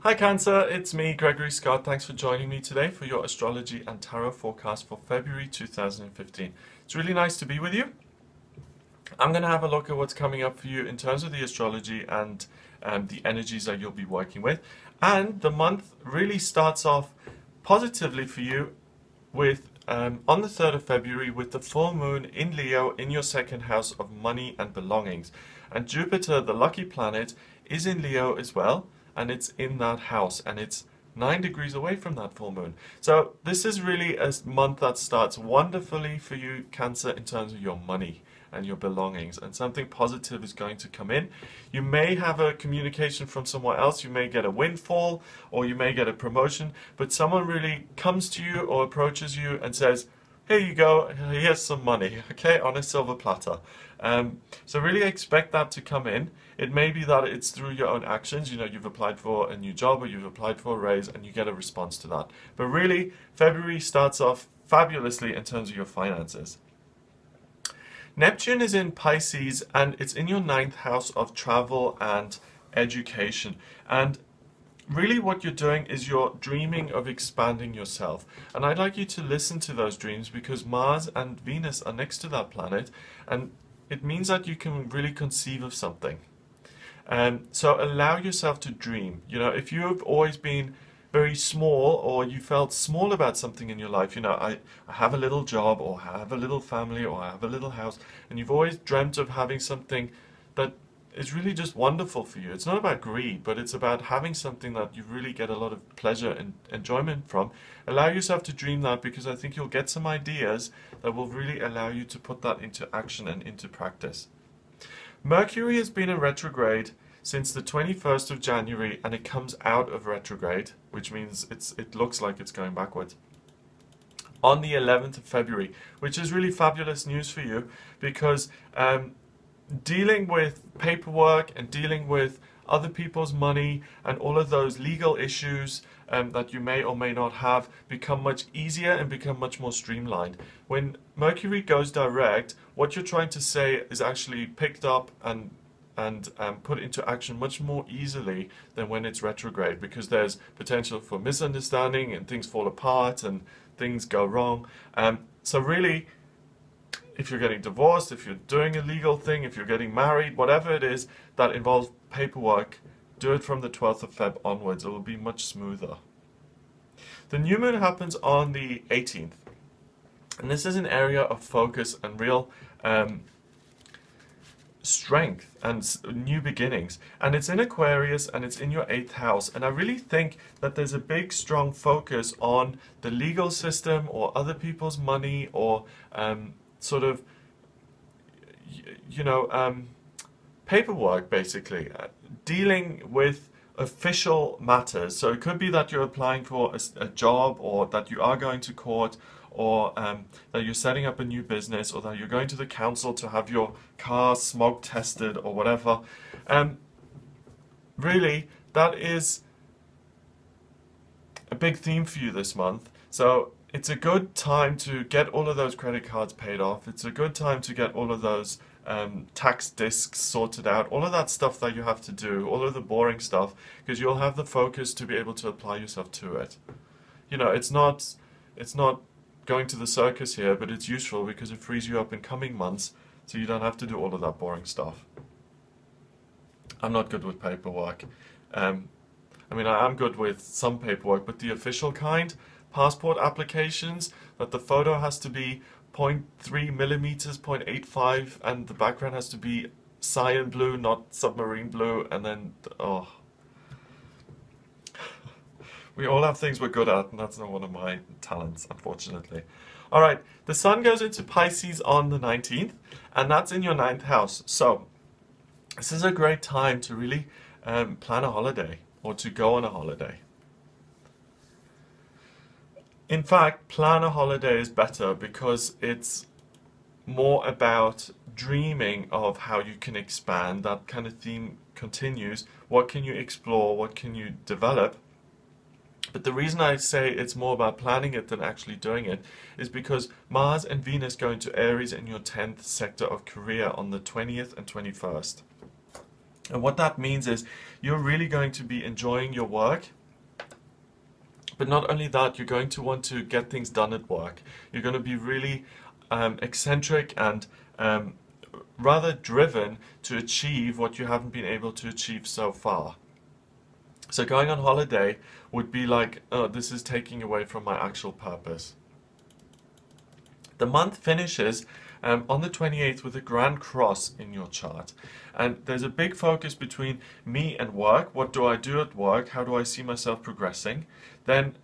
Hi Cancer, it's me, Gregory Scott. Thanks for joining me today for your astrology and tarot forecast for February 2015. It's really nice to be with you. I'm going to have a look at what's coming up for you in terms of the astrology and the energies that you'll be working with. And the month really starts off positively for you with on the 3rd of February with the full moon in Leo in your second house of money and belongings. And Jupiter, the lucky planet, is in Leo as well, and it's in that house, and it's 9 degrees away from that full moon. So this is really a month that starts wonderfully for you, Cancer, in terms of your money and your belongings, and something positive is going to come in. You may have a communication from somewhere else, you may get a windfall, or you may get a promotion, but someone really comes to you or approaches you and says, here you go, here's some money, okay, on a silver platter. So really expect that to come in. It may be that it's through your own actions, you know, you've applied for a new job or you've applied for a raise and you get a response to that. But really, February starts off fabulously in terms of your finances. Neptune is in Pisces and it's in your 9th house of travel and education. And really what you're doing is you're dreaming of expanding yourself. And I'd like you to listen to those dreams because Mars and Venus are next to that planet, and it means that you can really conceive of something. So allow yourself to dream. You know, if you've always been very small or you felt small about something in your life, you know, I have a little job or I have a little family or I have a little house, and you've always dreamt of having something that is really just wonderful for you. It's not about greed, but it's about having something that you really get a lot of pleasure and enjoyment from. Allow yourself to dream that, because I think you'll get some ideas that will really allow you to put that into action and into practice. Mercury has been in retrograde since the 21st of January, and it comes out of retrograde, which means it looks like it's going backwards, on the 11th of February, which is really fabulous news for you, because dealing with paperwork and dealing with other people's money and all of those legal issues that you may or may not have become much easier and become much more streamlined. When Mercury goes direct, what you're trying to say is actually picked up and put into action much more easily than when it's retrograde, because there's potential for misunderstanding and things fall apart and things go wrong. So really, if you're getting divorced, if you're doing a legal thing, if you're getting married, whatever it is that involves paperwork, do it from the 12th of Feb onwards. It will be much smoother. The new moon happens on the 18th. And this is an area of focus and real strength and new beginnings. And it's in Aquarius and it's in your 8th house. And I really think that there's a big, strong focus on the legal system or other people's money or sort of, you know, paperwork, basically, dealing with official matters. So it could be that you're applying for a job, or that you are going to court, or that you're setting up a new business, or that you're going to the council to have your car smoke tested or whatever. Really, that is a big theme for you this month. So it's a good time to get all of those credit cards paid off. It's a good time to get all of those tax discs sorted out, all of that stuff that you have to do, all of the boring stuff, because you'll have the focus to be able to apply yourself to it. You know, it's not going to the circus here, but it's useful because it frees you up in coming months so you don't have to do all of that boring stuff. I'm not good with paperwork. I mean, I am good with some paperwork, but the official kind, passport applications, that the photo has to be 0.3 millimeters, 0.85, and the background has to be cyan blue, not submarine blue, and then, oh. We all have things we're good at, and that's not one of my talents, unfortunately. Alright, the sun goes into Pisces on the 19th, and that's in your 9th house. So, this is a great time to really plan a holiday, or to go on a holiday. In fact, plan a holiday is better because it's more about dreaming of how you can expand. That kind of theme continues. What can you explore? What can you develop? But the reason I say it's more about planning it than actually doing it is because Mars and Venus go into Aries in your 10th sector of career on the 20th and 21st. And what that means is you're really going to be enjoying your work But not only that, you're going to want to get things done at work. You're going to be really eccentric and rather driven to achieve what you haven't been able to achieve so far. So going on holiday would be like, oh, this is taking away from my actual purpose. The month finishes on the 28th with a grand cross in your chart. And there's a big focus between me and work. What do I do at work? How do I see myself progressing? Then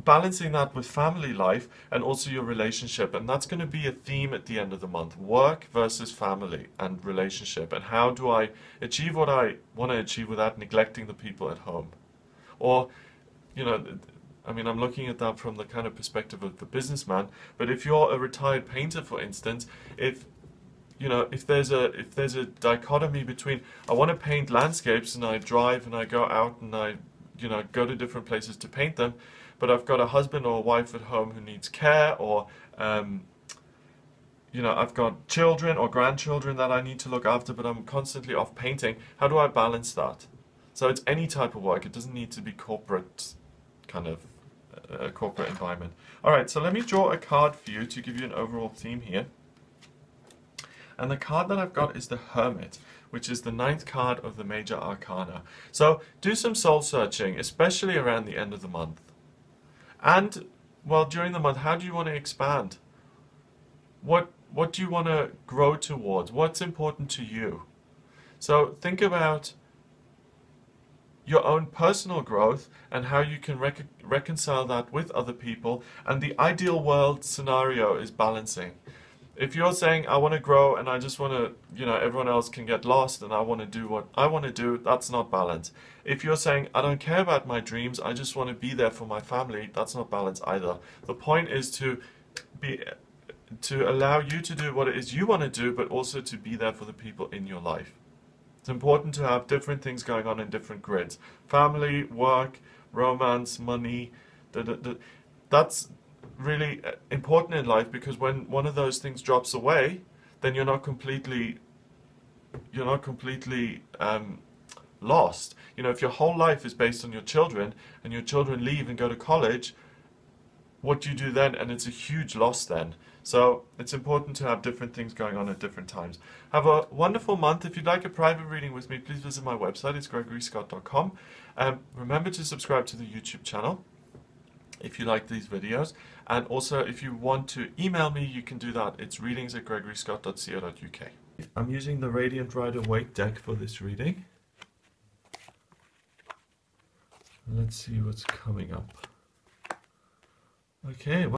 balancing that with family life and also your relationship. And that's going to be a theme at the end of the month. Work versus family and relationship. And how do I achieve what I want to achieve without neglecting the people at home? Or, you know, I mean, I'm looking at that from the kind of perspective of the businessman, but if you're a retired painter, for instance, if there's a dichotomy between I want to paint landscapes and I drive and I go out and I, go to different places to paint them, but I've got a husband or a wife at home who needs care, or I've got children or grandchildren that I need to look after, but I'm constantly off painting. How do I balance that? So it's any type of work. It doesn't need to be corporate kind of corporate environment. Alright, so let me draw a card for you to give you an overall theme here. And the card that I've got is the Hermit, which is the 9th card of the Major Arcana. So do some soul searching, especially around the end of the month. And, well, during the month, how do you want to expand? What do you want to grow towards? What's important to you? So think about your own personal growth and how you can reconcile that with other people, and the ideal world scenario is balancing. If you're saying I want to grow and I just want to, everyone else can get lost and I want to do what I want to do, that's not balance. If you're saying I don't care about my dreams, I just want to be there for my family, that's not balance either. The point is to allow you to do what it is you want to do, but also to be there for the people in your life. It's important to have different things going on in different grids. Family, work, romance, money. That's really important in life, because when one of those things drops away, then you're not completely lost. If your whole life is based on your children and your children leave and go to college, what do you do then? And it's a huge loss then. So it's important to have different things going on at different times. Have a wonderful month. If you'd like a private reading with me, please visit my website. It's gregoryscott.com. Remember to subscribe to the YouTube channel if you like these videos. And also, if you want to email me, you can do that. It's readings@gregoryscott.co.uk. I'm using the Radiant Rider Waite deck for this reading. Let's see what's coming up. Okay.